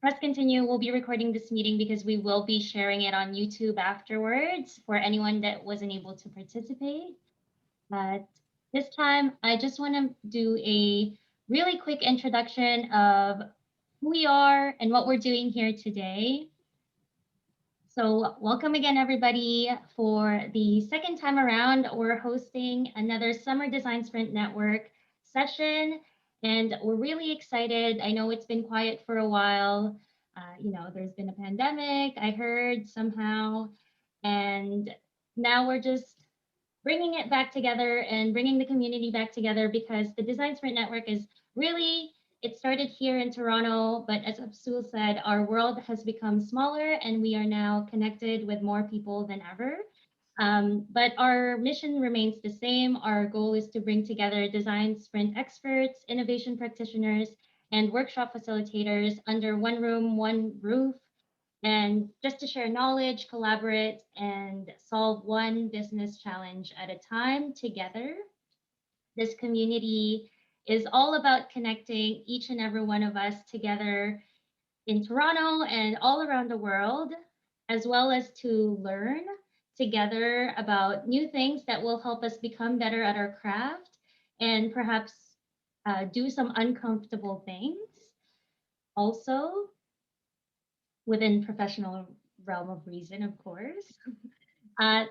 press continue. We'll be recording this meeting because we will be sharing it on YouTube afterwards for anyone that wasn't able to participate. But this time, I just want to do a really quick introduction of who we are and what we're doing here today. So welcome again, everybody. For the second time around, we're hosting another Summer Design Sprint Network session, and we're really excited. I know it's been quiet for a while. There's been a pandemic, I heard somehow, and now we're just bringing it back together and bringing the community back together because the Design Sprint Network is really, it started here in Toronto, but as Absul said, our world has become smaller and we are now connected with more people than ever. But our mission remains the same. Our goal is to bring together design sprint experts, innovation practitioners, and workshop facilitators under one room, one roof, and just to share knowledge, collaborate, and solve one business challenge at a time together. This community is all about connecting each and every one of us together in Toronto and all around the world, as well as to learn together about new things that will help us become better at our craft and perhaps do some uncomfortable things. Also, within professional realm of reason, of course.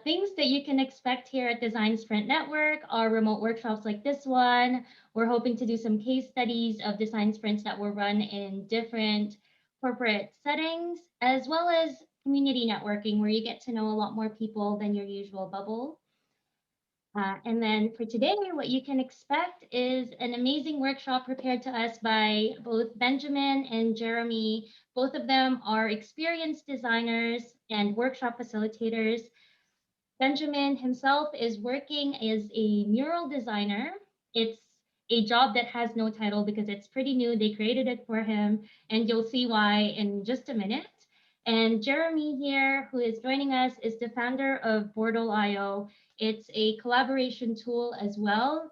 Things that you can expect here at Design Sprint Network are remote workshops like this one. We're hoping to do some case studies of design sprints that were run in different corporate settings, as well as community networking where you get to know a lot more people than your usual bubble. And then for today, what you can expect is an amazing workshop prepared to us by both Benjamin and Jérémy. Both of them are experienced designers and workshop facilitators. Benjamin himself is working as a mural designer. It's a job that has no title because it's pretty new. They created it for him, and you'll see why in just a minute. And Jérémy here, who is joining us, is the founder of Bordel.io. It's a collaboration tool as well,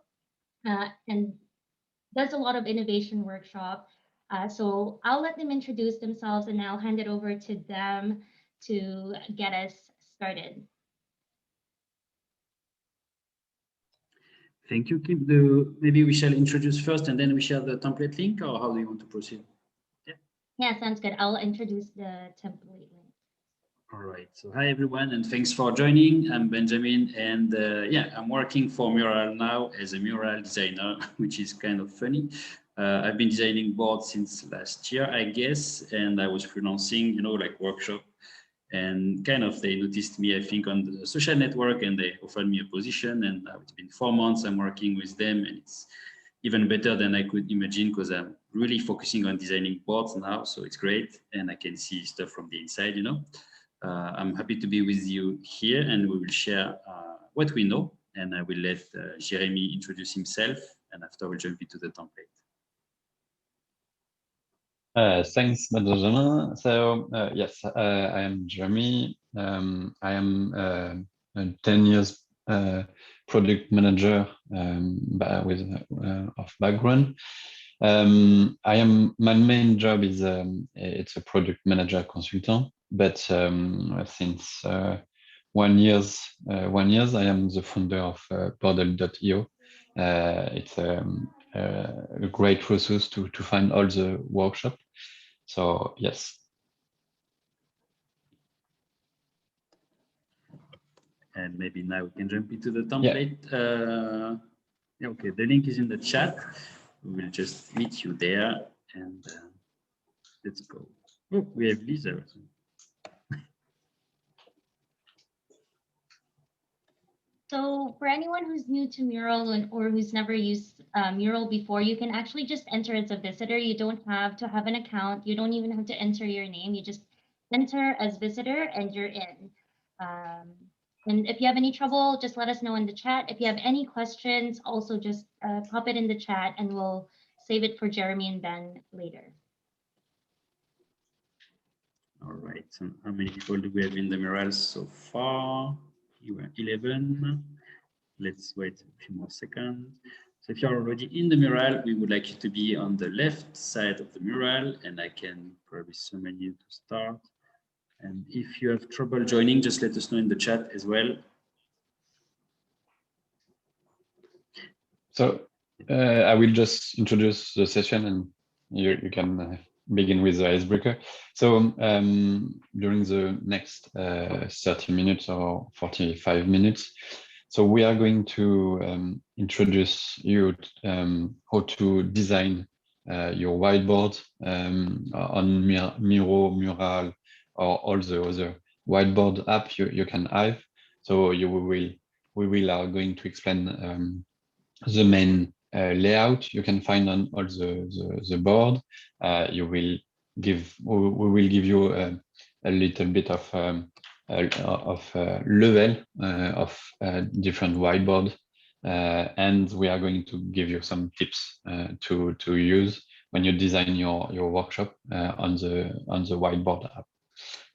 and does a lot of innovation workshop. So I'll let them introduce themselves and I'll hand it over to them to get us started. Thank you, Kim. Maybe we shall introduce first and then we share the template link, or how do you want to proceed? Yeah, sounds good. I'll introduce the template link. All right. So hi, everyone, and thanks for joining. I'm Benjamin, and I'm working for Mural now as a mural designer, which is kind of funny. I've been designing boards since last year, I guess, and I was freelancing, like workshop. And kind of they noticed me, I think, on the social network, and they offered me a position. And now it's been 4 months I'm working with them, and it's even better than I could imagine because I'm really focusing on designing boards now. So it's great, and I can see stuff from the inside. I'm happy to be with you here, and we will share what we know. And I will let Jérémy introduce himself, and after we'll jump into the template. Thanks, Benjamin. So yes, I am Jérémy. I am a 10 years product manager with of background. My main job is it's a product manager consultant, but since 1 year I am the founder of Bordel.io. It's a great resource to find all the workshop. So yes. And maybe now we can jump into the template. Yeah. Okay, the link is in the chat. We will just meet you there, and let's go. Oh, we have Lisa. So for anyone who's new to Mural or who's never used Mural before, you can actually just enter as a visitor. You don't have to have an account. You don't even have to enter your name. You just enter as visitor and you're in. And if you have any trouble, just let us know in the chat. If you have any questions, also just pop it in the chat and we'll save it for Jérémy and Ben later. All right, so how many people do we have in the Mural so far? You are 11. Let's wait a few more seconds. So if you're already in the mural, we would like you to be on the left side of the mural, and I can probably summon you to start. And if you have trouble joining, just let us know in the chat as well. So I will just introduce the session, and you can begin with the icebreaker. So during the next 30 minutes or 45 minutes, so we are going to introduce you how to design your whiteboard on Miro, Mural, or all the other whiteboard app you can have. So we are going to explain the main layout you can find on all the board. We will give you a little bit of level of different whiteboard, and we are going to give you some tips to use when you design your workshop on the whiteboard app.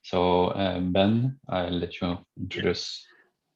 So Ben, I'll let you introduce.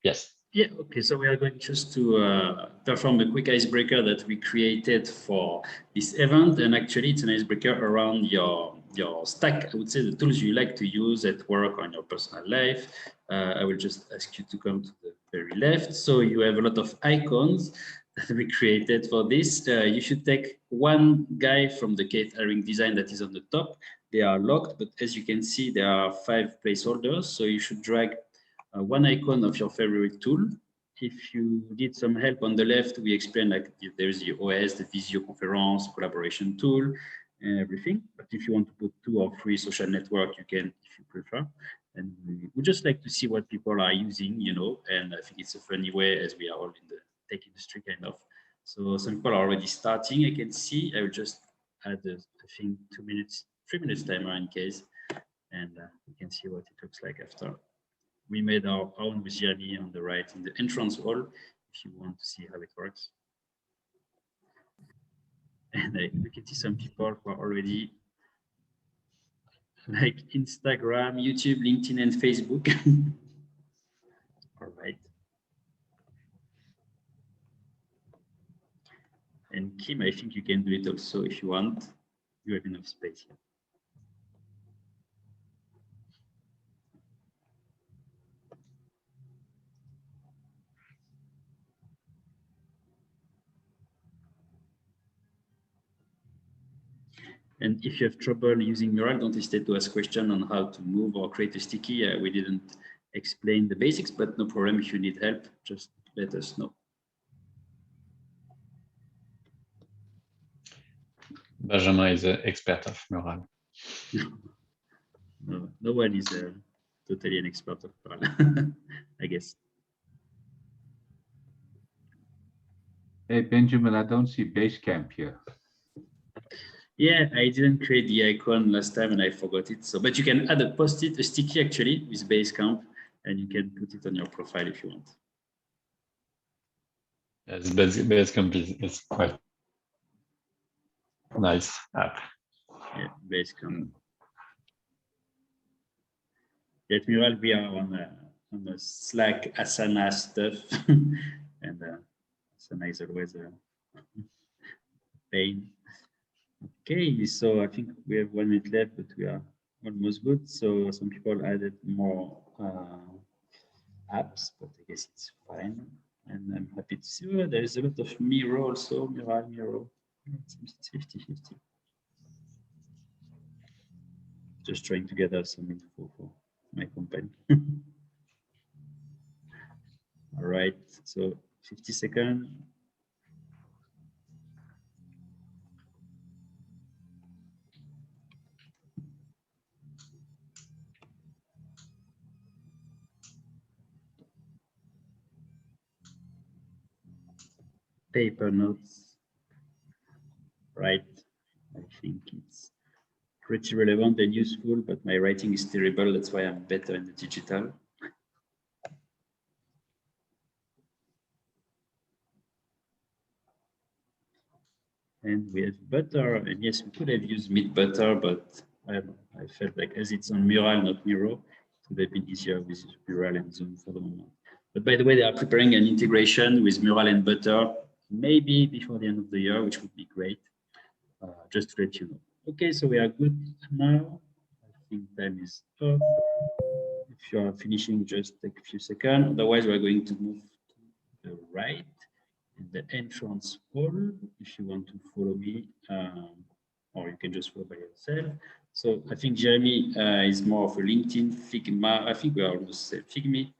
Yes. Yeah, okay, so we are going just to perform a quick icebreaker that we created for this event. And actually it's an icebreaker around your stack, I would say the tools you like to use at work or in your personal life. I will just ask you to come to the very left. So you have a lot of icons that we created for this. You should take one guy from the catering design that is on the top. They are locked, but as you can see, there are 5 placeholders. So you should drag one icon of your favorite tool. If you need some help on the left, we explain like there's the OS, the Visio conference, collaboration tool, and everything. But if you want to put 2 or 3 social network, you can if you prefer. And we just like to see what people are using, you know, and I think it's a funny way as we are all in the tech industry kind of. So some people are already starting, I can see. I will just add, I think 2 minutes, 3 minutes timer in case, and we can see what it looks like after. We made our own with Jérémy on the right in the entrance hall, if you want to see how it works. And we can see some people who are already like Instagram, YouTube, LinkedIn, and Facebook. All right. And Kim, I think you can do it also if you want. You have enough space here. And if you have trouble using Mural, don't hesitate to ask questions on how to move or create a sticky. We didn't explain the basics, but no problem. If you need help, just let us know. Benjamin is an expert of Mural. No one is totally an expert of Mural, I guess. Hey, Benjamin, I don't see Basecamp here. Yeah, I didn't create the icon last time and I forgot it. So, but you can add a post-it, a sticky actually with Basecamp, and you can put it on your profile if you want. Yes, Basecamp is quite nice app. Yeah, Basecamp. At Mural, we are on the Slack Asana stuff, and Asana is always a pain. Okay, so I think we have 1 minute left, but we are almost good. So some people added more apps, but I guess it's fine. And I'm happy to see there is a lot of Miro also, Miro. It seems it's 50-50. Just trying to gather some info for my company. All right, so 50 seconds. Paper notes, right? I think it's pretty relevant and useful, but my writing is terrible. That's why I'm better in the digital. And we have butter, and yes, we could have used meat butter, but I felt like as it's on Mural, not Miro, it would have been easier with Mural and Zoom for the moment. But by the way, they are preparing an integration with Mural and Butter maybe before the end of the year, which would be great. Just to let you know. Okay, so we are good now. I think time is up. If you are finishing, just take a few seconds. Otherwise, we are going to move to the right in the entrance hall. If you want to follow me, or you can just follow by yourself. So I think Jérémy is more of a LinkedIn, Figma. I think we are almost say Figma,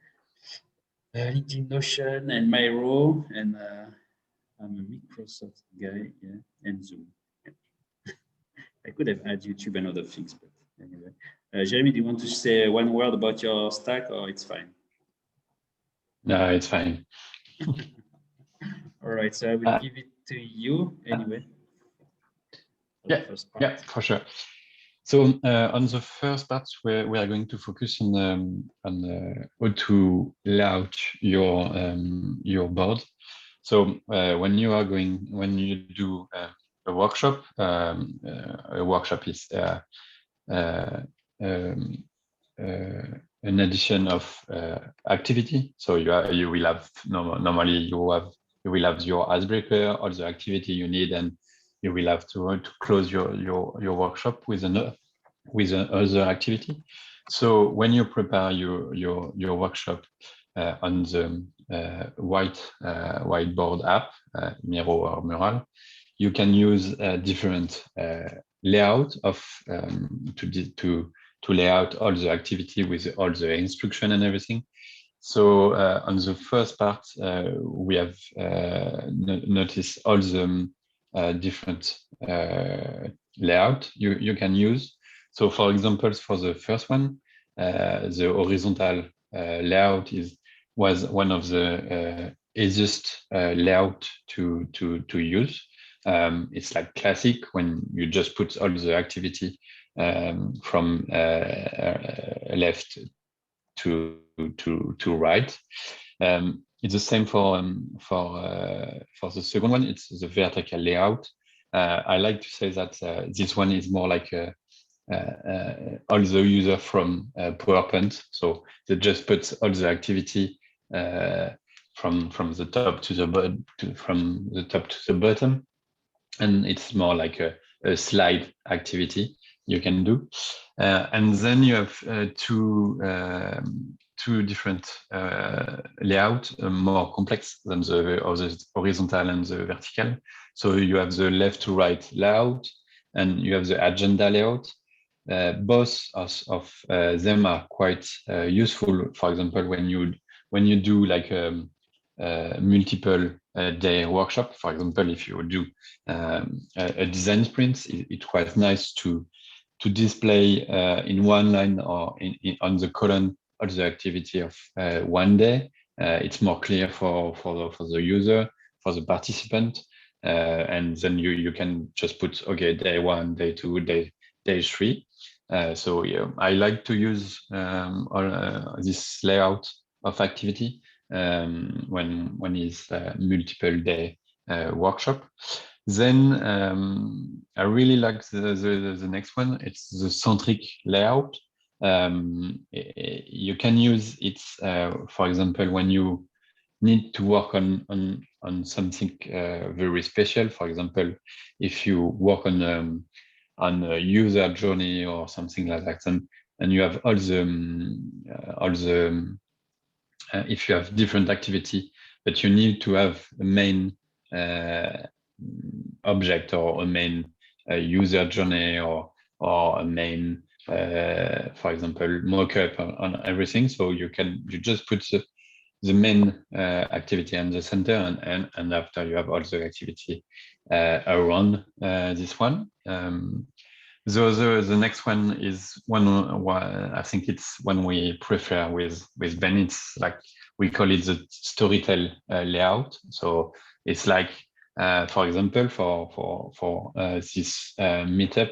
LinkedIn, Notion, and Miro, and I'm a Microsoft guy, yeah, and Zoom. Yeah. I could have added YouTube and other things, but anyway. Jérémy, do you want to say one word about your stack, or it's fine? No, it's fine. All right, so I will give it to you anyway. Yeah, for sure. So on the first part, we are going to focus on how to layout your board. So when you do a workshop is an addition of activity. So you will have normally you will have your icebreaker, all the activity you need, and you will have to close your workshop with another activity. So when you prepare your workshop on the whiteboard app, Miro or Mural, you can use different layout of to lay out all the activity with all the instruction and everything. So on the first part, we have noticed all the different layout you can use. So for example, for the first one, the horizontal layout was one of the easiest layout to use. It's like classic when you just put all the activity from left to right. It's the same for the second one. It's the vertical layout. I like to say that this one is more like all the user from PowerPoint. So they just put all the activity from the top to the bottom, from the top to the bottom, and it's more like a slide activity you can do. And then you have two different layout, more complex than the horizontal and the vertical. So you have the left to right layout, and you have the agenda layout. Both of them are quite useful. For example, when you do like multiple day workshop, for example, if you do a design sprint, it's quite nice to display in one line or on the column all the activity of one day. It's more clear for the user, for the participant, and then you can just put, okay, day one, day two, day three. So yeah, I like to use this layout of activity when it's multiple day workshop. Then I really like the next one. It's the centric layout. You can use it, for example, when you need to work on something very special. For example, if you work on a user journey or something like that, and you have all the if you have different activity, but you need to have a main object or a main user journey or a main, for example, mockup on everything. So you just put the main activity in the center, and after you have all the activity around this one. The next one is one I think it's one we prefer with Ben. It's like we call it the storytell layout. So it's like, for example, for this meetup,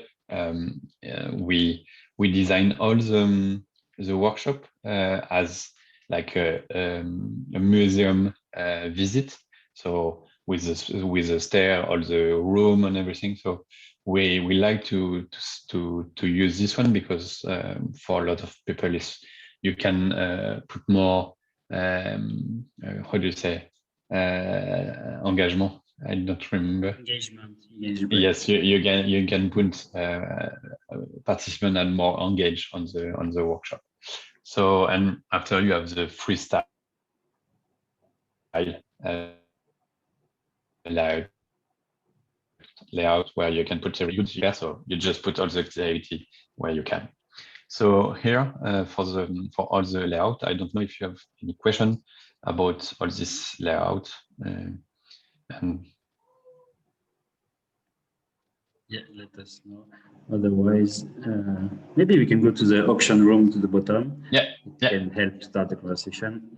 we design all the workshop as like a museum visit. So with the stair, all the room and everything. So we like to use this one because for a lot of people you can put more how do you say engagement I don't remember. Engagement. Yes, you can put participants and more engaged on the workshop. So, and after you have the freestyle layout where you can put the good here, so you just put all the activity where you can. So here for all the layout, I don't know if you have any question about all this layout. And yeah, let us know. Otherwise, maybe we can go to the auction room to the bottom. Yeah, it can help start the conversation.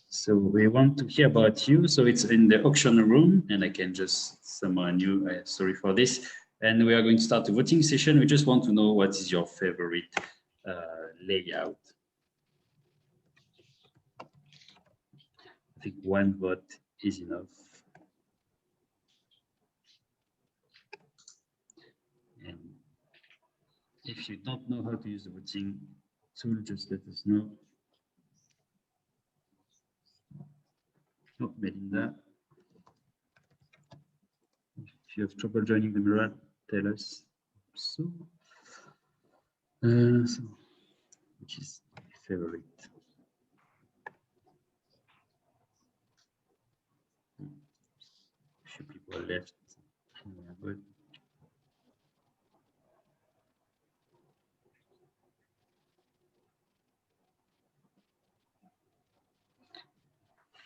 So we want to hear about you. So it's in the auction room, and I can just summon you. Sorry for this. And we are going to start the voting session. We just want to know what is your favorite layout. I think one vote is enough. And if you don't know how to use the voting tool, just let us know. Oh, Melinda. If you have trouble joining the Mural, tell us. So, which is my favorite? A few people left. Good.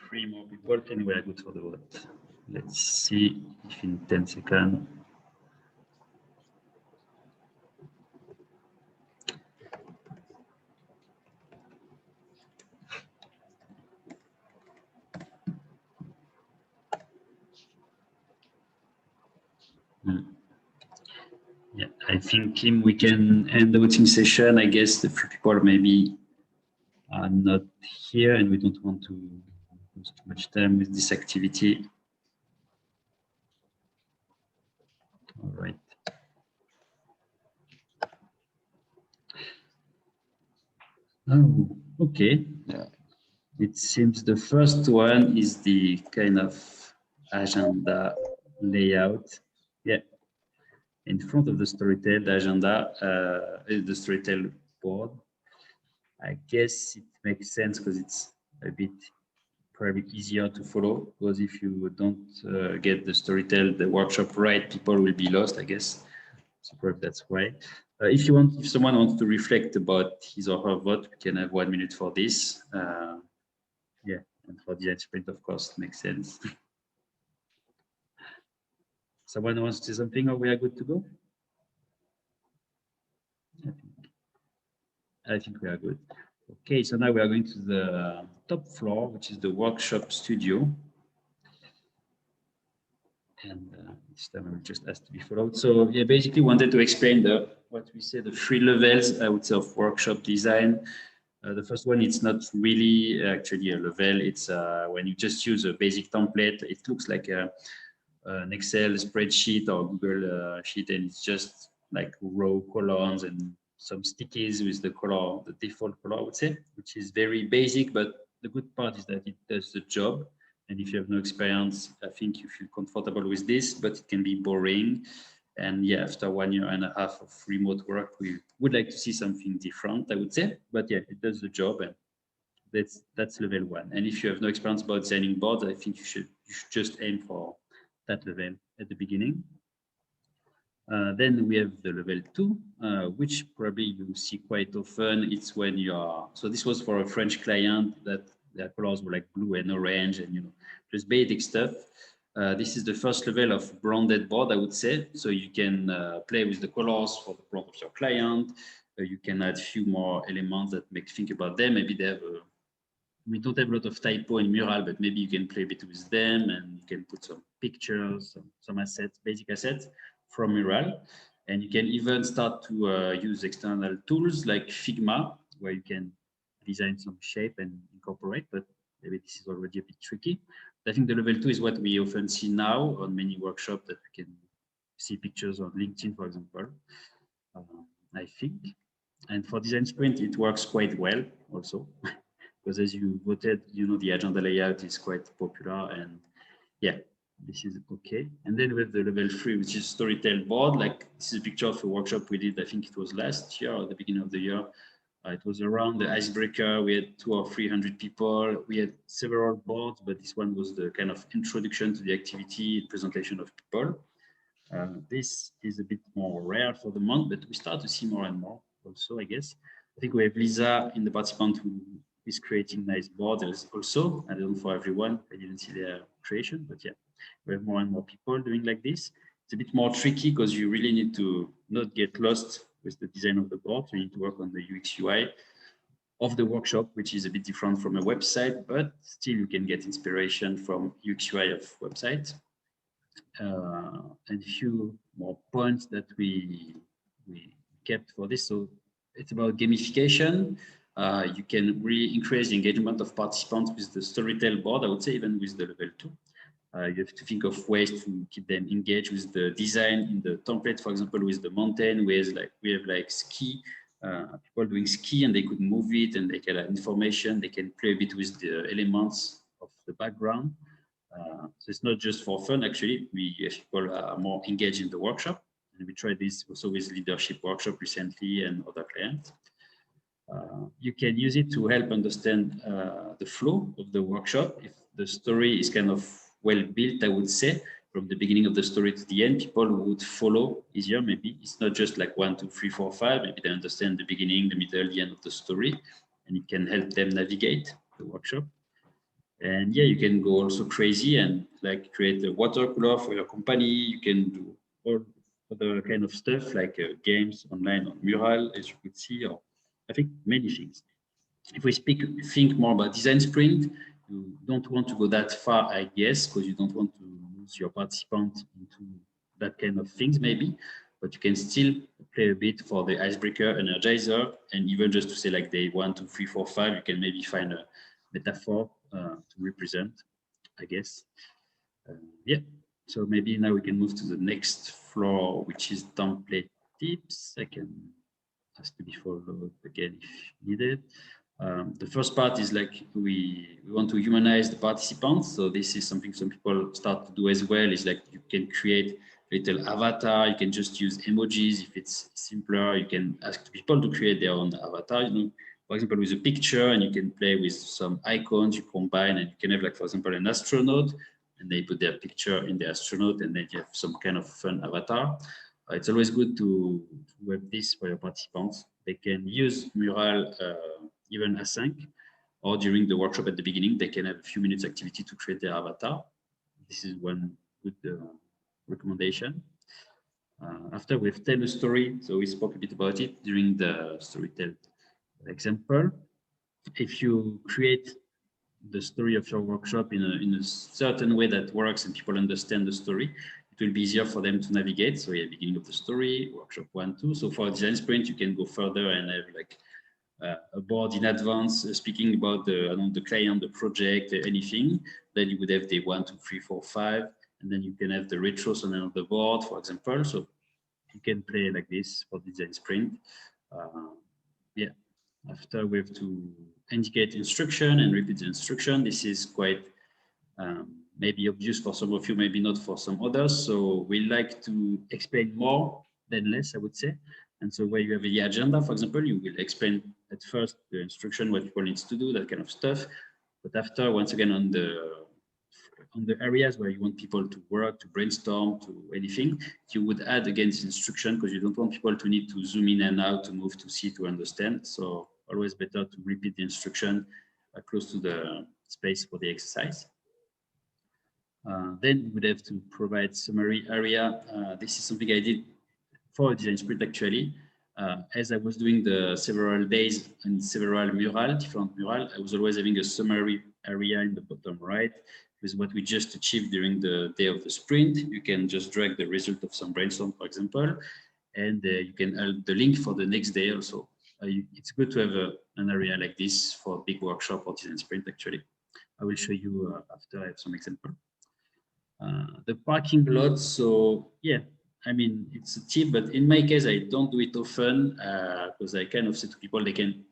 Three more people, and we are good for the vote. Let's see if in 10 seconds. Yeah, I think, Kim, we can end the voting session. I guess the few people maybe are not here, and we don't want to lose too much time with this activity. All right. Oh, okay. yeah. It seems the first one is the kind of agenda layout. Yeah. In front of the Storytel, the agenda, the Storytel board. I guess it makes sense because it's a bit probably easier to follow, because if you don't get the Storytel, the workshop right, people will be lost, I guess. So probably that's why. If someone wants to reflect about his or her vote, we can have 1 minute for this. Yeah, and for the sprint, of course, makes sense. Someone wants to say something, or we are good to go? I think we are good. Okay, so now we are going to the top floor, which is the workshop studio. And this time I will just ask to be followed. So yeah, basically wanted to explain what we say, the 3 levels, I would say, of workshop design. The first one, it's not really actually a level. It's when you just use a basic template. It looks like an Excel spreadsheet or Google sheet, and it's just like row columns and some stickies with the color, the default color, I would say, which is very basic. But the good part is that it does the job. And if you have no experience, I think you feel comfortable with this, but it can be boring. And yeah, after 1.5 years of remote work, we would like to see something different, I would say. But yeah, it does the job, and that's level 1. And if you have no experience about designing boards, I think you should just aim for that level at the beginning. Then we have the level 2, which probably you see quite often. It's when you are, so this was for a French client that their colors were like blue and orange and, just basic stuff. This is the first level of branded board, I would say. So you can play with the colors for the brand of your client. You can add a few more elements that make you think about them. Maybe they have we don't have a lot of typo in Mural, but maybe you can play a bit with them, and you can put some pictures, some assets, basic assets from Mural. And you can even start to use external tools like Figma, where you can design some shape and incorporate, but maybe this is already a bit tricky. I think the level 2 is what we often see now on many workshops, that we can see pictures on LinkedIn, for example, I think. And for design sprint, it works quite well also, because as you voted, the agenda layout is quite popular, and Yeah, this is okay. And then we have the level 3, which is storytell board. Like this is a picture of a workshop we did, I think it was last year or the beginning of the year. It was around the Icebreaker. We had 200 or 300 people. We had several boards, but this one was the kind of introduction to the activity, presentation of people. This is a bit more rare for the month, but we start to see more and more also, I guess. I think we have Lisa in the participant who is creating nice borders also. I don't know for everyone. I didn't see their creation, but yeah, we have more and more people doing like this. It's a bit more tricky because you really need to not get lost with the design of the board. You need to work on the UX UI of the workshop, which is a bit different from a website, but still you can get inspiration from UX UI of website. And a few more points that we kept for this. So it's about gamification. You can really increase the engagement of participants with the storytell board, I would say, even with the level 2. You have to think of ways to keep them engaged with the design in the template, for example, with the mountain, where we have like ski, people doing ski and they could move it and they can have information, they can play a bit with the elements of the background. So it's not just for fun, actually, people are more engaged in the workshop. And we tried this also with leadership workshop recently and other clients. You can use it to help understand the flow of the workshop. If the story is kind of well built, I would say, from the beginning of the story to the end, people would follow easier. Maybe it's not just like 1, 2, 3, 4, 5. Maybe they understand the beginning, the middle, the end of the story, and it can help them navigate the workshop. And yeah, you can go also crazy and like create a watercolor for your company. You can do all other kind of stuff like games online on Mural, as you could see, or I think many things. If we think more about design sprint, you don't want to go that far, I guess, because you don't want to lose your participant into that kind of things, maybe. But you can still play a bit for the icebreaker, energizer, and even just to say like day 1, 2, 3, 4, 5, you can maybe find a metaphor to represent, I guess. Yeah, so maybe now we can move to the next floor, which is template tips. I can ask to be followed again if needed. The first part is like we want to humanize the participants. So this is something some people start to do as well. Is like you can create little avatar. You can just use emojis if it's simpler. You can ask people to create their own avatar. You know, for example, with a picture, and you can play with some icons. You combine, and you can have like, for example, an astronaut, and they put their picture in the astronaut, and then you have some kind of fun avatar. It's always good to have this for your participants. They can use Mural even async, or during the workshop at the beginning, they can have a few minutes activity to create their avatar. This is one good recommendation. After we've told a story, so we spoke a bit about it during the storytell example. If you create the story of your workshop in a certain way that works and people understand the story, it will be easier for them to navigate. So yeah, beginning of the story, workshop 1, 2. So for a design sprint, you can go further and have like a board in advance speaking about the client, the project, anything. Then you would have day 1, 2, 3, 4, 5, and then you can have the retros on another board, for example. So you can play like this for design sprint. Yeah. After we have to indicate instruction and repeat the instruction. This is quite maybe obvious for some of you, maybe not for some others. So we like to explain more than less, I would say. And so where you have the agenda, for example, you will explain at first the instruction, what people need to do, that kind of stuff. But after, once again, on the areas where you want people to work, to brainstorm, to anything, you would add again this instruction because you don't want people to need to zoom in and out, to move, to see, to understand. So always better to repeat the instruction close to the space for the exercise. Then you would have to provide summary area. This is something I did for a design sprint actually. As I was doing the several days and several different mural, I was always having a summary area in the bottom right with what we just achieved during the day of the sprint. You can just drag the result of some brainstorm, for example, and you can add the link for the next day also. It's good to have an area like this for a big workshop or design sprint actually. I will show you after I have some example. The parking lot, so yeah, I mean, it's a tip, but in my case, I don't do it often because I kind of say to people they can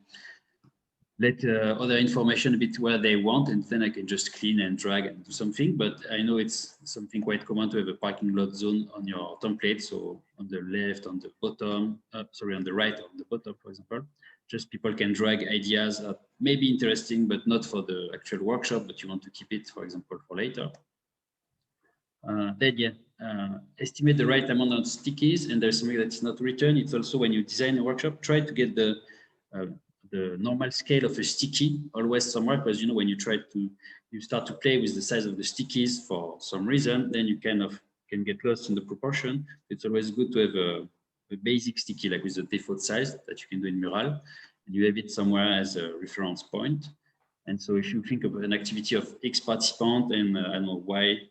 let other information a bit where they want, and then I can just clean and drag and do something. But I know it's something quite common to have a parking lot zone on your template. So on the left, on the bottom, sorry, on the right, on the bottom, for example, just people can drag ideas that may be interesting, but not for the actual workshop, but you want to keep it, for example, for later. Then yeah, estimate the right amount of stickies, and there's something that's not written. It's also when you design a workshop, try to get the normal scale of a sticky always somewhere, because you know when you start to play with the size of the stickies for some reason, then you kind of can get lost in the proportion. It's always good to have a basic sticky like with the default size that you can do in Mural, and you have it somewhere as a reference point. And so if you think of an activity of X participant and I don't know Y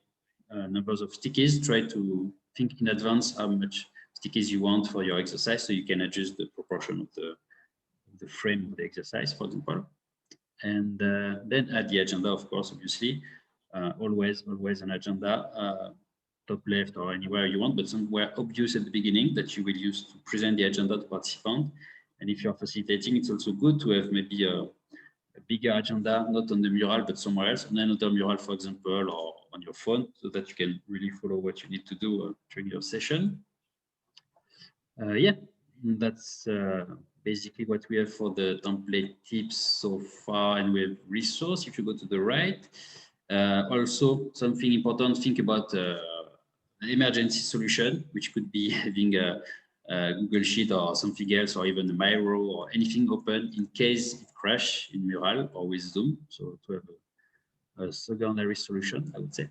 numbers of stickies, try to think in advance how much stickies you want for your exercise, so you can adjust the proportion of the frame of the exercise, for example. And then add the agenda, of course, obviously. Always an agenda, top left or anywhere you want, but somewhere obvious at the beginning that you will use to present the agenda to participants. And if you're facilitating, it's also good to have maybe a bigger agenda, not on the Mural, but somewhere else, on another Mural, for example, or on your phone, so that you can really follow what you need to do during your session. Yeah, that's basically what we have for the template tips so far, and we have resource if you go to the right. Also, something important, think about an emergency solution, which could be having a Google Sheet or something else, or even a Miro or anything open in case it crashes in Mural or with Zoom. So to have a secondary solution, I would say.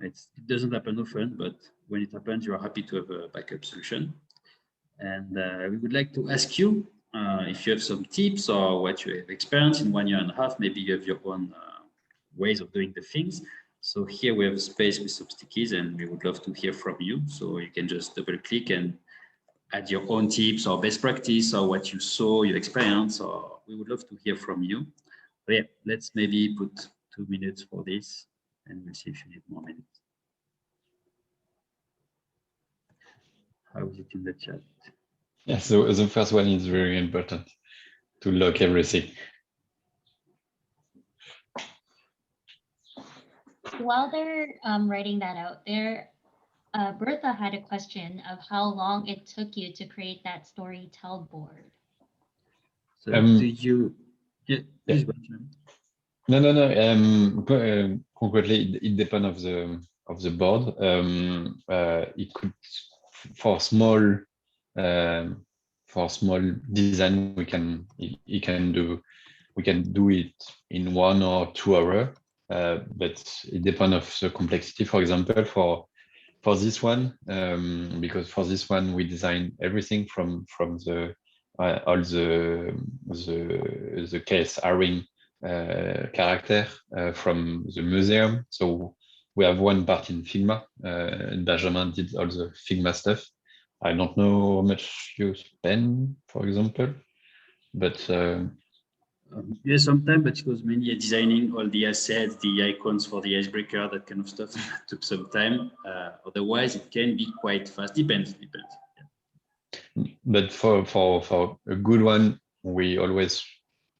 It doesn't happen often, but when it happens, you are happy to have a backup solution. And we would like to ask you if you have some tips or what you have experienced in 1.5 years. Maybe you have your own ways of doing the things. So here we have a space with some stickies, and we would love to hear from you. So you can just double click and add your own tips or best practice or what you saw, your experience, or we would love to hear from you. But yeah, let's maybe put 2 minutes for this, and we'll see if you need more minutes. How is it in the chat? Yeah, so the first one is very important, to lock everything. While they're writing that out there, Bertha had a question of how long it took you to create that storytell board. So do you, yeah, please go. No. Concretely, it depends of the board. It could for small design we can do it in 1 or 2 hours. But it depends of the complexity. For example, for this one, because for this one we design everything from the all the case ring character from the museum. So we have one part in Figma, and Benjamin did all the Figma stuff. I don't know how much you spend, for example, but yeah, sometimes, but it was mainly designing all the assets, the icons for the icebreaker, that kind of stuff. Took some time. Otherwise, it can be quite fast. Depends. Yeah. But for a good one, we always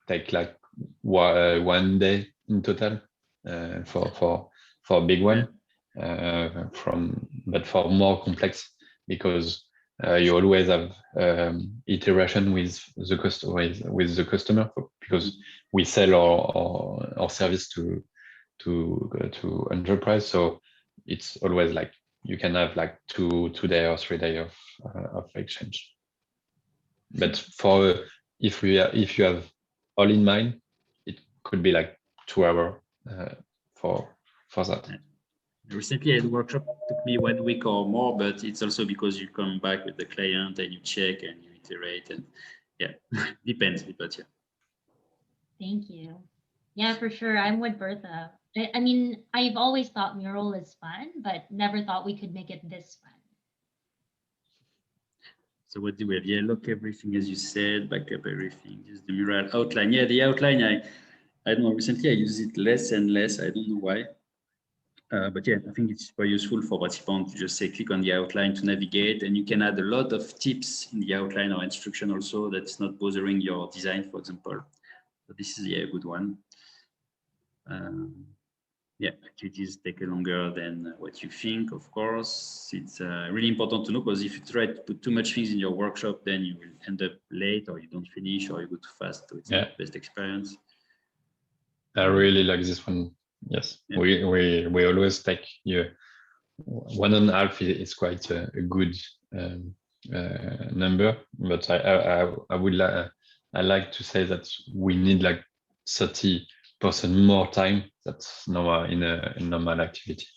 take like 1 day in total for a big one. But for more complex, because you always have iteration with the customer, because we sell our service to enterprise. So it's always like you can have like 2 days or 3 days of exchange. But for if you have all in mind, it could be like 2 hours for that. Recently, I had a workshop. It took me 1 week or more, but it's also because you come back with the client and you check and you iterate, and yeah, depends. But yeah. Thank you. Yeah, for sure. I'm with Bertha. I mean, I've always thought Mural is fun, but never thought we could make it this fun. So what do we have? Yeah, lock everything, as you said, back up everything. Use the Mural outline. Yeah, the outline, I don't know, recently I use it less and less. I don't know why. But yeah, I think it's super useful for participants to just say, click on the outline to navigate, and you can add a lot of tips in the outline or instruction also that's not bothering your design, for example. So this is a good one. Yeah, activities take longer than what you think, of course. It's really important to know, because if you try to put too much things in your workshop, then you will end up late, or you don't finish, or you go too fast. So it's not the best experience. I really like this one. Yes, Yeah. we always take 1.5 is quite a good number, but I would I like to say that we need like 30% more time. That's normal in a normal activity.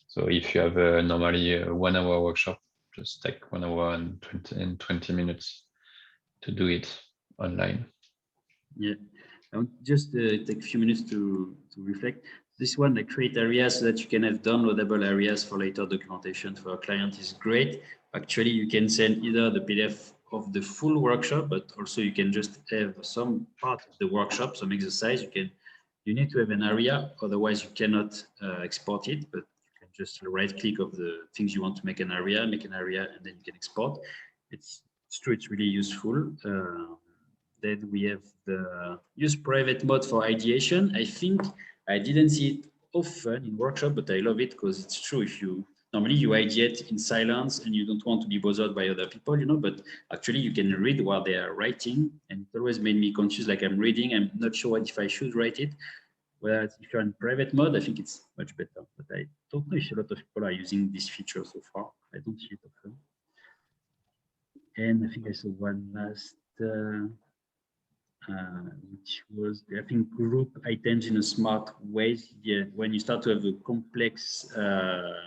So if you have normally a 1 hour workshop, just take 1 hour and 20 minutes to do it online. Yeah, I want just take a few minutes to reflect. This one, like create areas so that you can have downloadable areas for later documentation for a client is great. Actually, you can send either the PDF of the full workshop, but also you can just have some part of the workshop, some exercise. You need to have an area, otherwise you cannot export it, but you can just right click of the things you want to make an area, and then you can export. It's true, it's really useful. Then we have the use private mode for ideation. I think I didn't see it often in workshop, but I love it because it's true. If you normally you ideate in silence and you don't want to be bothered by other people, but actually you can read what they are writing, and it always made me confused. Like I'm reading, I'm not sure if I should write it. Whereas if you're in private mode, I think it's much better. But I don't know if a lot of people are using this feature so far. I don't see it often. And I think I saw one last. Which was, I think, group items in a smart way. Yeah, when you start to have a complex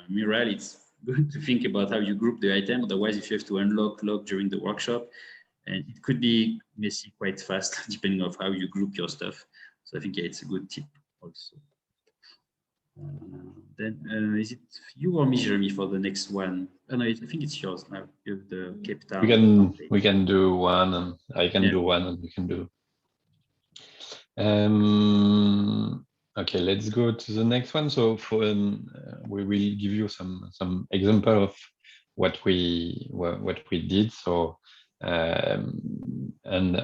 mural, it's good to think about how you group the item. Otherwise, if you have to unlock, lock during the workshop, and it could be messy quite fast, depending on how you group your stuff. So I think, yeah, it's a good tip also. Then is it you or me, Jérémy, for the next one? Oh, no, I think it's yours now. You have the Cape Town. We can do one, and I can do one, and you can do. Okay, let's go to the next one. So for we will give you some example of what we did. So and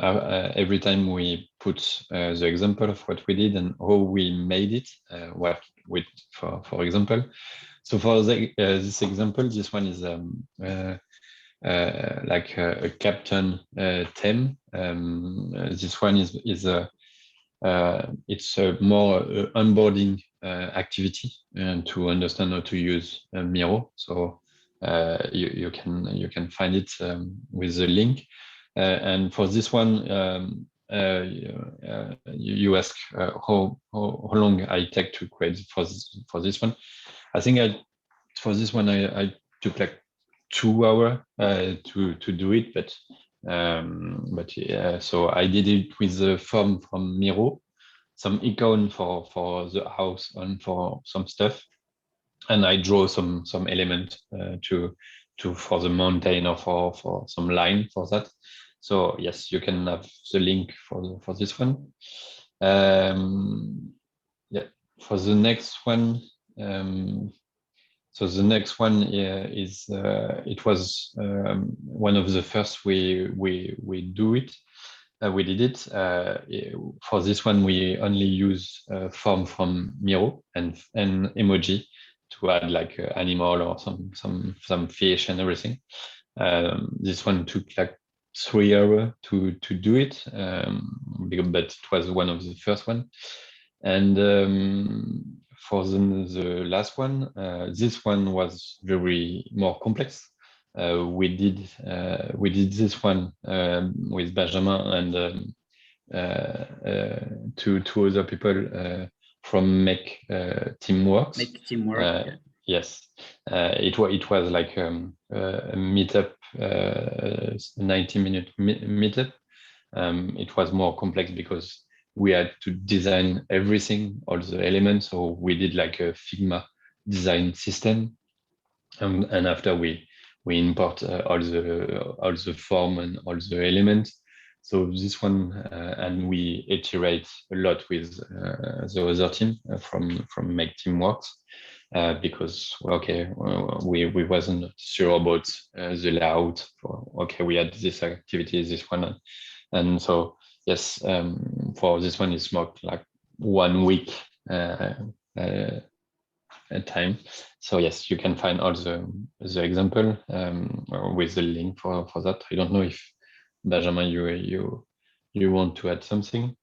every time we put the example of what we did and how we made it, what with for example. So for this example, this one is like a captain theme. This one is a it's a more onboarding activity and to understand how to use Miro. So you can find it with the link. And for this one, you ask how long I take to create for this one. I think for this one I took like 2 hours to do it, but yeah, so I did it with the form from Miro, some icon for the house and for some stuff, and I draw some element for the mountain or for some line for that. So yes, you can have the link for this one. Yeah, for the next one. So the next one is it was one of the first we do it. We did it. For this one, we only use form from Miro and emoji to add like animal or some fish and everything. This one took like 3 hours to do it, but it was one of the first one. And for the last one, this one was very more complex. We did this one with Benjamin and two other people from Make Teamworks. Make Teamwork. Yes, it was like a meetup, 90-minute meetup. It was more complex because we had to design everything, all the elements. So we did like a Figma design system, and after we import all the form and all the elements. So this one, and we iterate a lot with the other team from Make Teamworks because we wasn't sure about the layout. We had this activity, this one, and so yes, for this one, it's more like 1 week at time. So yes, you can find all the example with the link for that. I don't know if Benjamin, you want to add something?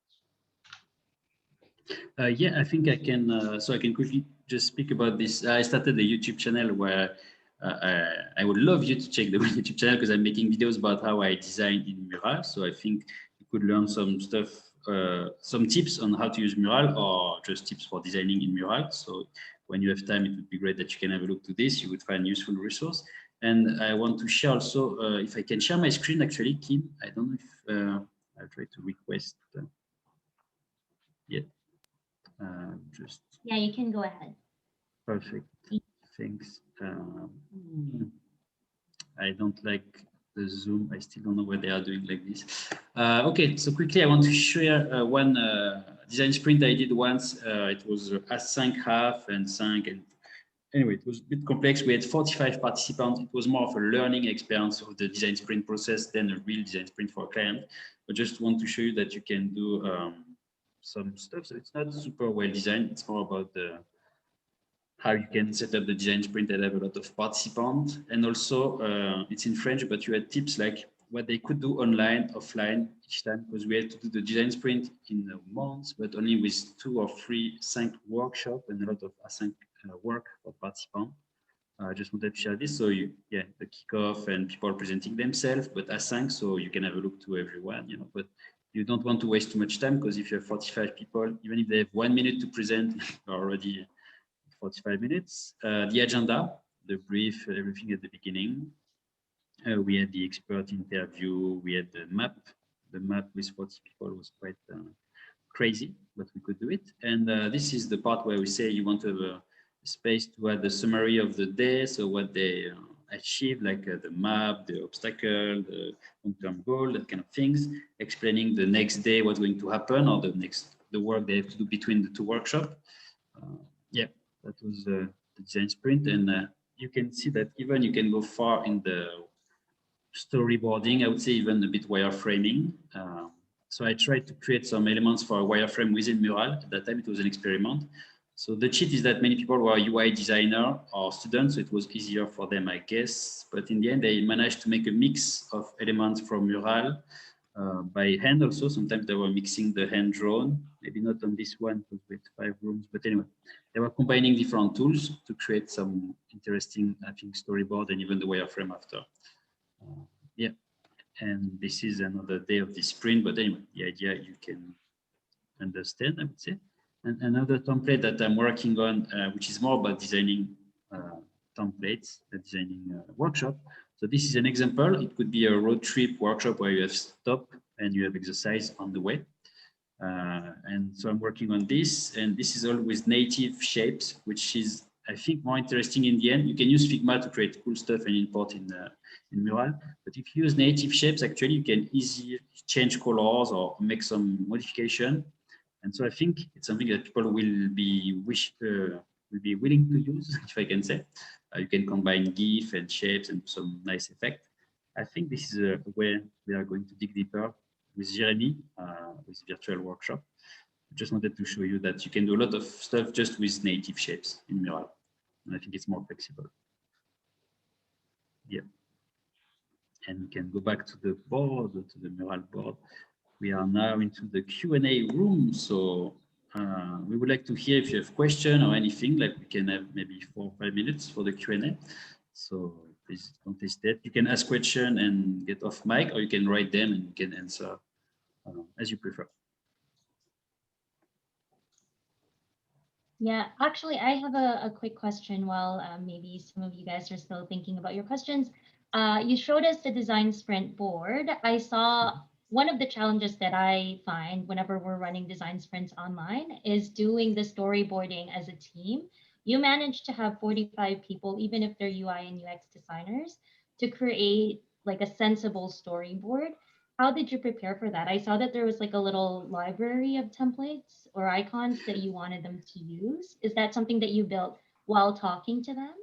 Yeah, I think I can. So I can quickly just speak about this. I started a YouTube channel where I would love you to check the YouTube channel because I'm making videos about how I design in Mural. So I think you could learn some stuff, some tips on how to use Mural or just tips for designing in Mural. So when you have time, it would be great that you can have a look to this. You would find useful resource. And I want to share also, if I can share my screen actually, Kim, I don't know if I'll try to request. Yeah. Just Yeah, you can go ahead. perfect. Thanks. I don't like the Zoom. I still don't know what they are doing like this. Okay, so quickly, I want to share one design sprint I did once. It was A5 half and 5 and anyway, it was a bit complex. We had 45 participants. It was more of a learning experience of the design sprint process than a real design sprint for a client. But just want to show you that you can do some stuff. So it's not super well designed. It's more about the how you can set up the design sprint and have a lot of participants. And also it's in French, but you had tips like what they could do online, offline each time, because we had to do the design sprint in a month, but only with 2 or 3 sync workshops and a lot of async work for participants. I just wanted to share this. So yeah, the kickoff and people presenting themselves, but async, so you can have a look to everyone, you know, but you don't want to waste too much time because if you have 45 people, even if they have 1 minute to present, you're already 45 minutes. The agenda, the brief, everything at the beginning. We had the expert interview. We had the map. The map with 40 people was quite crazy, but we could do it. And this is the part where we say you want to have a space to add the summary of the day. So what they achieved, like the map, the obstacle, the long-term goal, that kind of things, explaining the next day what's going to happen or the work they have to do between the 2 workshops. Yeah, that was the design sprint. And you can see that even you can go far in the storyboarding, I would say even a bit wireframing. So I tried to create some elements for a wireframe within Mural. At that time, it was an experiment. So the cheat is that many people were UI designer or students, so it was easier for them, I guess. But in the end, they managed to make a mix of elements from Mural by hand also. Sometimes they were mixing the hand drawn, maybe not on this one because we had 5 rooms, but anyway, they were combining different tools to create some interesting, I think, storyboard and even the wireframe after. Yeah, and this is another day of the sprint, but anyway, the idea you can understand, I would say. And another template that I'm working on, which is more about designing templates, designing workshop. So this is an example. It could be a road trip workshop where you have stop and you have exercise on the way. And so I'm working on this, and this is all with native shapes, which is, I think, more interesting in the end. You can use Figma to create cool stuff and import in Mural, but if you use native shapes, actually, you can easily change colors or make some modification. And so I think it's something that people will be willing to use, if I can say. You can combine GIF and shapes and some nice effect. I think this is where we are going to dig deeper with Jérémy, with virtual workshop. I just wanted to show you that you can do a lot of stuff just with native shapes in Mural. And I think it's more flexible. Yeah. And we can go back to the board, to the Mural board. We are now into the Q&A room. So we would like to hear if you have question or anything, like we can have maybe 4 or 5 minutes for the Q&A. So please don't hesitate. You can ask question and get off mic, or you can write them and you can answer as you prefer. Yeah, actually, I have a quick question while maybe some of you guys are still thinking about your questions. You showed us the design sprint board. I saw one of the challenges that I find whenever we're running design sprints online is doing the storyboarding as a team. You managed to have 45 people, even if they're UI and UX designers, to create like a sensible storyboard. How did you prepare for that? I saw that there was like a little library of templates or icons that you wanted them to use. Is that something that you built while talking to them?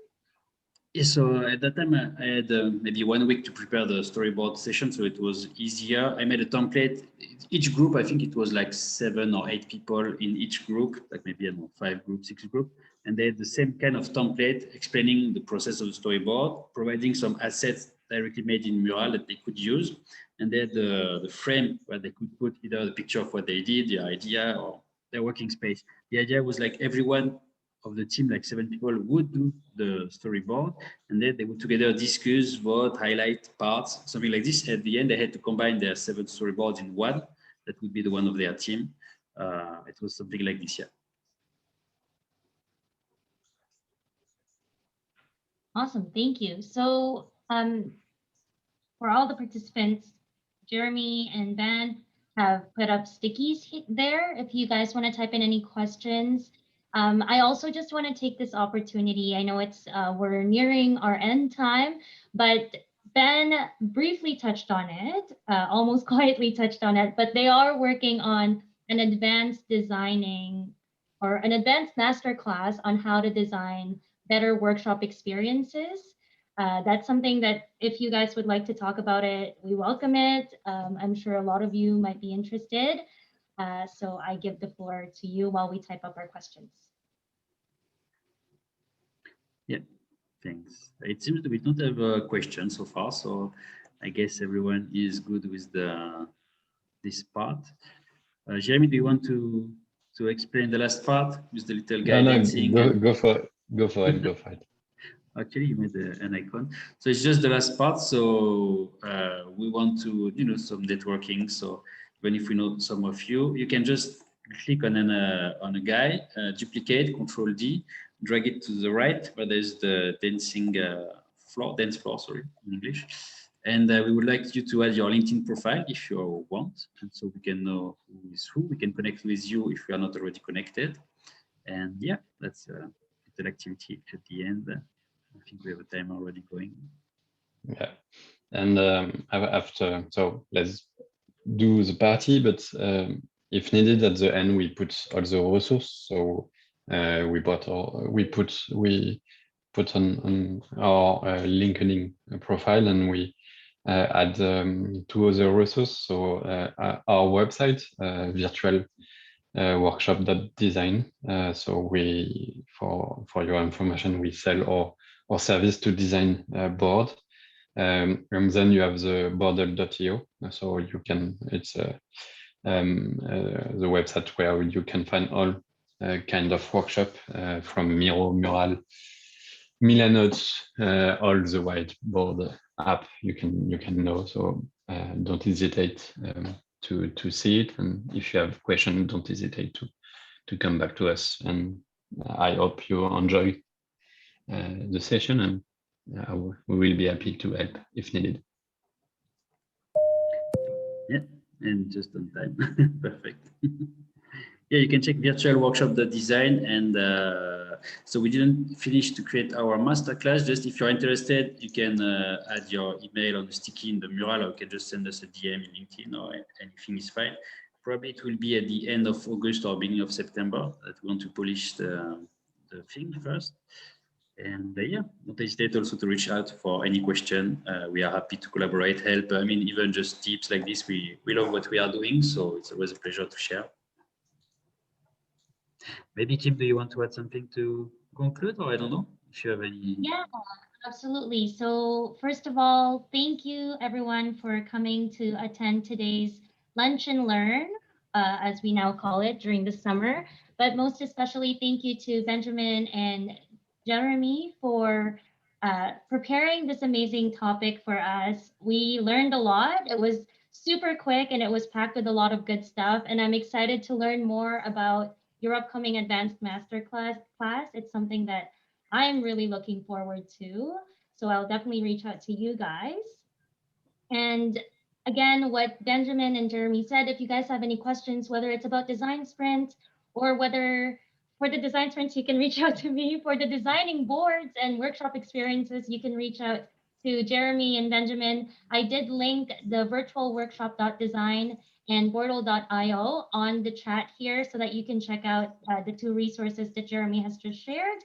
Yeah, so at that time I had maybe 1 week to prepare the storyboard session, so it was easier. I made a template. Each group, I think it was like 7 or 8 people in each group, like maybe I don't know, 5 groups, 6 groups, and they had the same kind of template explaining the process of the storyboard, providing some assets directly made in Mural that they could use, and they had the frame where they could put either the picture of what they did, the idea, or their working space. The idea was like everyone of the team, like 7 people, would do the storyboard, and then they would together discuss, vote, highlight parts, something like this. At the end, they had to combine their 7 storyboards in one. That would be the one of their team. It was something like this, yeah. Awesome, thank you. So for all the participants, Jeremy and Ben have put up stickies there if you guys want to type in any questions. I also just want to take this opportunity. I know it's we're nearing our end time, but Ben briefly touched on it, almost quietly touched on it, but they are working on an advanced designing or an advanced master class on how to design better workshop experiences. That's something that if you guys would like to talk about it, we welcome it. I'm sure a lot of you might be interested. So I give the floor to you while we type up our questions. Yeah, thanks. It seems that we don't have a question so far, so I guess everyone is good with this part. Jeremy, do you want to explain the last part with the little guy dancing? Go for it. Go for it. Go for it. Actually, you made an icon. So it's just the last part. So we want to, some networking. So even if we know some of you, you can just click on a guy, duplicate, Control D, drag it to the right, where there's the dancing dance floor, sorry, in English. And we would like you to add your LinkedIn profile if you want, and so we can know who is who. We can connect with you if we are not already connected. And yeah, that's a little activity at the end. I think we have a time already going. Yeah, and after, so let's do the party, but if needed at the end, we put all the resources. So we put on our LinkedIn profile, and we add 2 other resources. So our website, virtual workshop.design. So we, for your information, we sell our service to design board. And then you have the bordel.io. So you can, it's the website where you can find all kind of workshop from Miro, Mural, Milanotes, all the whiteboard app you can know. So don't hesitate to see it, and if you have questions, don't hesitate to come back to us. And I hope you enjoy the session, and we will be happy to help if needed. Yeah, and just on time. Perfect. Yeah, you can check virtualworkshop.design, and so we didn't finish to create our masterclass. Just if you're interested, you can add your email on the sticky in the Mural, or you can just send us a DM in LinkedIn, or anything is fine. Probably it will be at the end of August or beginning of September that we want to polish the thing first. And yeah, don't hesitate also to reach out for any question. We are happy to collaborate, help. I mean, even just tips like this, we love what we are doing, so it's always a pleasure to share. Maybe Kim, do you want to add something to conclude, or I don't know if you have any? Yeah, absolutely. So first of all, thank you everyone for coming to attend today's Lunch and Learn, as we now call it during the summer. But most especially, thank you to Benjamin and Jeremy for preparing this amazing topic for us. We learned a lot. It was super quick and it was packed with a lot of good stuff. And I'm excited to learn more about your upcoming advanced master class. It's something that I'm really looking forward to. So I'll definitely reach out to you guys. And again, what Benjamin and Jeremy said, if you guys have any questions, whether it's about design sprint or whether for the design sprints, you can reach out to me. For the designing boards and workshop experiences, you can reach out to Jeremy and Benjamin. I did link the virtual workshop.design and Bortle.io on the chat here so that you can check out the 2 resources that Jeremy has just shared.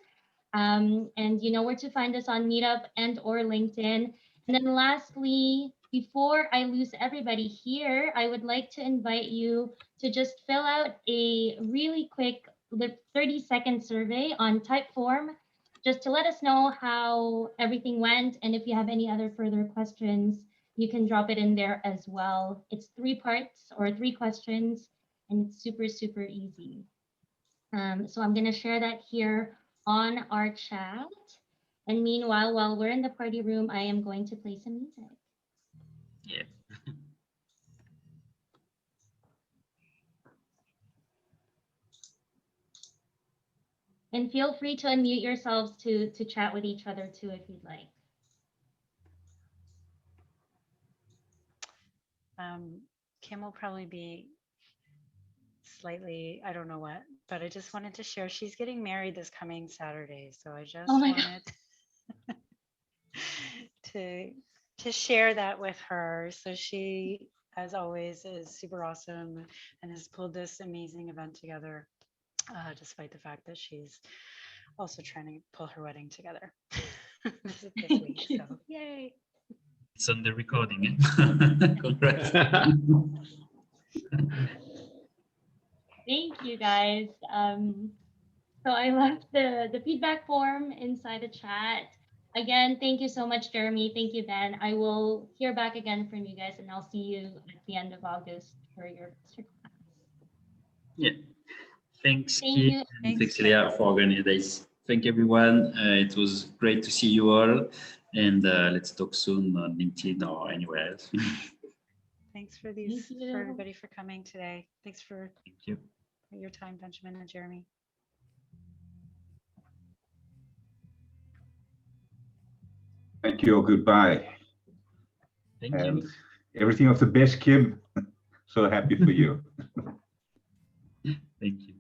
And you know where to find us on Meetup and or LinkedIn. And then lastly, before I lose everybody here, I would like to invite you to just fill out a really quick 30-second survey on Typeform, just to let us know how everything went. And if you have any other further questions, you can drop it in there as well. It's 3 parts or 3 questions, and it's super, super easy. So I'm going to share that here on our chat. And meanwhile, while we're in the party room, I am going to play some music. Yeah. And feel free to unmute yourselves to chat with each other too, if you'd like. Kim will probably be slightly, I don't know what, but I just wanted to share she's getting married this coming Saturday. So I just wanted to share that with her. So she, as always, is super awesome and has pulled this amazing event together, despite the fact that she's also trying to pull her wedding together this week. So yay. It's on the recording. Eh? Congrats. Thank you, guys. So I left the feedback form inside the chat. Again, thank you so much, Jeremy. Thank you, Ben. I will hear back again from you guys, and I'll see you at the end of August for your masterclass. Yeah. Thanks, Thank Kim, you. and thanks, Leah, for organizing this. Thank everyone. It was great to see you all. And let's talk soon on LinkedIn or anywhere else. Thanks for everybody for coming today. Thanks for your time, Benjamin and Jeremy. Thank you. Goodbye. Thank and you. Everything of the best, Kim. So happy for you. Thank you.